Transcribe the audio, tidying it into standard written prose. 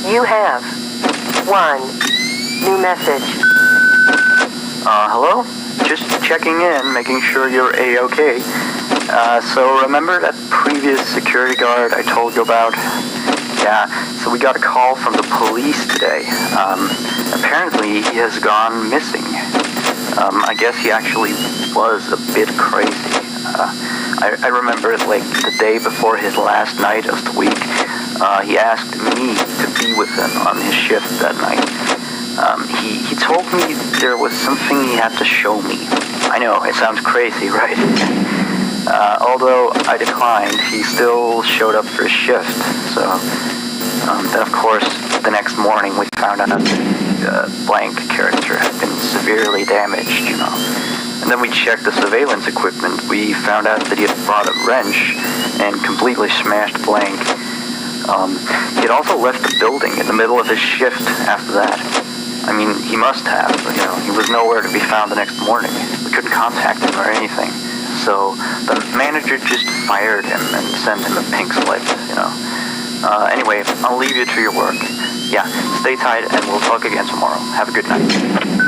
You have one new message. Hello? Just checking in, making sure you're A-okay. So remember that previous security guard I told you about? Yeah, so we got a call from the police today. Apparently he has gone missing. I guess he actually was a bit crazy. I remember, like, the day before his last night of the week, he asked me to be with him on his shift that night. He told me there was something he had to show me. I know, it sounds crazy, right? Although I declined, he still showed up for his shift. So, then of course, the next morning we found out that the blank character had been severely damaged, you know. And then we checked the surveillance equipment. We found out that he had brought a wrench and completely smashed blank. He had also left the building in the middle of his shift after that. I mean, he must have, you know, he was nowhere to be found the next morning. We couldn't contact him or anything. So the manager just fired him and sent him a pink slip, you know. Anyway, I'll leave you to your work. Yeah, stay tight and we'll talk again tomorrow. Have a good night.